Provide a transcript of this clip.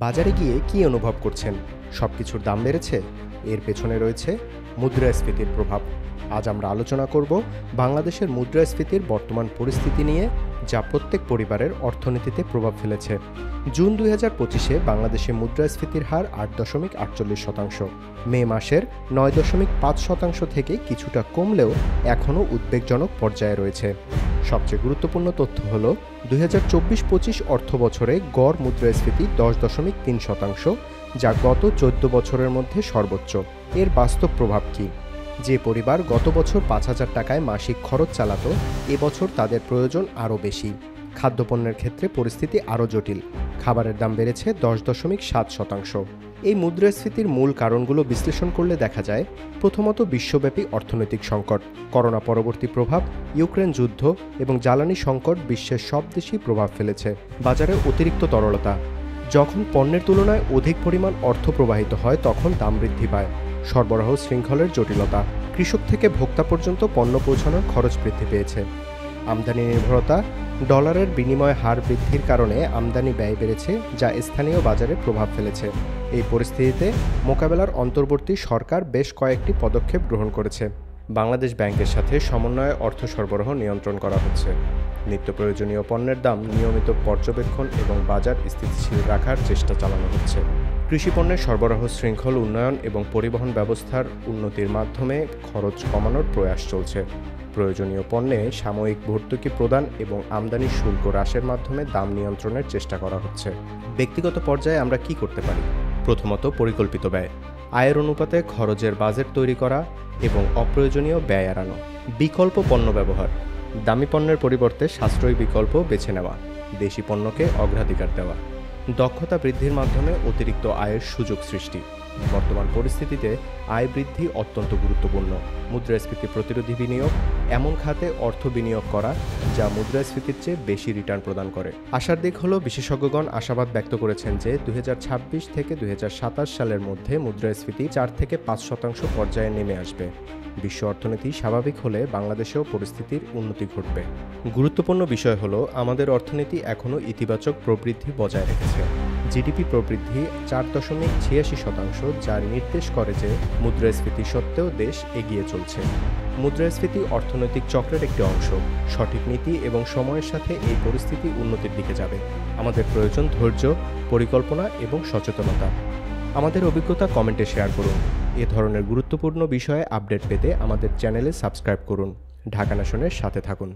বাজারে গিয়ে কি অনুভব করছেন? সবকিছুর দাম বেড়েছে? এর পেছনে রয়েছে মুদ্রাস্ফীতির প্রভাব। আজ আমরা আলোচনা করব বাংলাদেশের মুদ্রাস্ফীতির বর্তমান পরিস্থিতি নিয়ে, যা প্রত্যেক পরিবারের অর্থনীতিতে প্রভাব ফেলেছে। জুন 2025-এ বাংলাদেশে মুদ্রাস্ফীতির হার 8.48%। মে মাসের 9.5% থেকে কিছুটা কমলেও এখনও উদ্বেগজনক পর্যায়ে রয়েছে। সবচেয়ে গুরুত্বপূর্ণ তথ্য হল 2024-25 অর্থ বছরে গড় মুদ্রাস্ফীতি 10.3%, যা গত 14 বছরের মধ্যে সর্বোচ্চ। এর বাস্তব প্রভাব কী? যে পরিবার গত বছর 5,000 টাকায় মাসিক খরচ চালাতো, এবছর তাদের প্রয়োজন আরও বেশি। খাদ্যপণ্যের ক্ষেত্রে পরিস্থিতি আরও জটিল। খাবারের দাম বেড়েছে 10.7%। এই মুদ্রাস্ফীতির মূল কারণগুলো বিশ্লেষণ করলে দেখা যায়, প্রথমত বিশ্বব্যাপী অর্থনৈতিক সংকট, করোনা পরবর্তী প্রভাব, ইউক্রেন যুদ্ধ এবং জ্বালানি সংকট বিশ্বের সব দেশেই প্রভাব ফেলেছে। বাজারে অতিরিক্ত তরলতা। যখন পণ্যের তুলনায় অধিক পরিমাণ অর্থ প্রবাহিত হয়, তখন দাম বৃদ্ধি পায়। সরবরাহ শৃঙ্খলের জটিলতা। কৃষক থেকে ভোক্তা পর্যন্ত পণ্য পৌঁছানোর খরচ বৃদ্ধি পেয়েছে। আমদানি নির্ভরতা। ডলারের বিনিময় হার বৃদ্ধির কারণে আমদানি ব্যয় বেড়েছে, যা স্থানীয় বাজারে প্রভাব ফেলেছে। এই পরিস্থিতিতে মোকাবেলার অন্তর্বর্তী সরকার বেশ কয়েকটি পদক্ষেপ গ্রহণ করেছে। বাংলাদেশ ব্যাংকের সাথে সমন্বয়ে অর্থ সরবরাহ নিয়ন্ত্রণ করা হচ্ছে। নিত্য প্রয়োজনীয় পণ্যের দাম নিয়মিত পর্যবেক্ষণ এবং বাজার স্থিতিশীল রাখার চেষ্টা চালানো হচ্ছে। কৃষিপণ্যের সরবরাহ শৃঙ্খল উন্নয়ন এবং পরিবহন ব্যবস্থার উন্নতির মাধ্যমে খরচ কমানোর প্রয়াস চলছে। প্রয়োজনীয় পণ্যে সাময়িক ভর্তুকি প্রদান এবং আমদানি শুল্ক হ্রাসের মাধ্যমে দাম নিয়ন্ত্রণের চেষ্টা করা হচ্ছে। ব্যক্তিগত পর্যায়ে আমরা কি করতে পারি? প্রথমত, পরিকল্পিত ব্যয়। আয়ের অনুপাতে খরচের বাজেট তৈরি করা এবং অপ্রয়োজনীয় ব্যয় এড়ানো। বিকল্প পণ্য ব্যবহার। দামি পণ্যের পরিবর্তে সাশ্রয়ী বিকল্প বেছে নেওয়া। দেশি পণ্যকে অগ্রাধিকার দেওয়া। দক্ষতা বৃদ্ধির মাধ্যমে অতিরিক্ত আয়ের সুযোগ সৃষ্টি। বর্তমান পরিস্থিতিতে আয় বৃদ্ধি অত্যন্ত গুরুত্বপূর্ণ। মুদ্রাস্ফীতি প্রতিরোধী বিনিয়োগ। এমন খাতে অর্থ বিনিয়োগ করা যা মুদ্রাস্ফীতির চেয়ে বেশি রিটার্ন প্রদান করে। আশার দিক হল, বিশেষজ্ঞগণ আশাবাদ ব্যক্ত করেছেন যে 2026 থেকে 2027 সালের মধ্যে মুদ্রাস্ফীতি 4 থেকে 5% পর্যায়ে নেমে আসবে। বিশ্ব অর্থনীতি স্বাভাবিক হলে বাংলাদেশেও পরিস্থিতির উন্নতি ঘটবে। গুরুত্বপূর্ণ বিষয় হল, আমাদের অর্থনীতি এখনও ইতিবাচক প্রবৃদ্ধি বজায় রেখেছে। জিডিপি প্রবৃদ্ধি 4.86%, যা নির্দেশ করে যে মুদ্রাস্ফীতি সত্ত্বেও দেশ এগিয়ে চলছে। মুদ্রাস্ফীতি অর্থনৈতিক চক্রের একটি অংশ। সঠিক নীতি এবং সময়ের সাথে এই পরিস্থিতি উন্নতির দিকে যাবে। আমাদের প্রয়োজন ধৈর্য, পরিকল্পনা এবং সচেতনতা। আমাদের অভিজ্ঞতা কমেন্টে শেয়ার করুন। এ ধরনের গুরুত্বপূর্ণ বিষয়ে আপডেট পেতে আমাদের চ্যানেলে সাবস্ক্রাইব করুন। ঢাকা নেশনের সাথে থাকুন।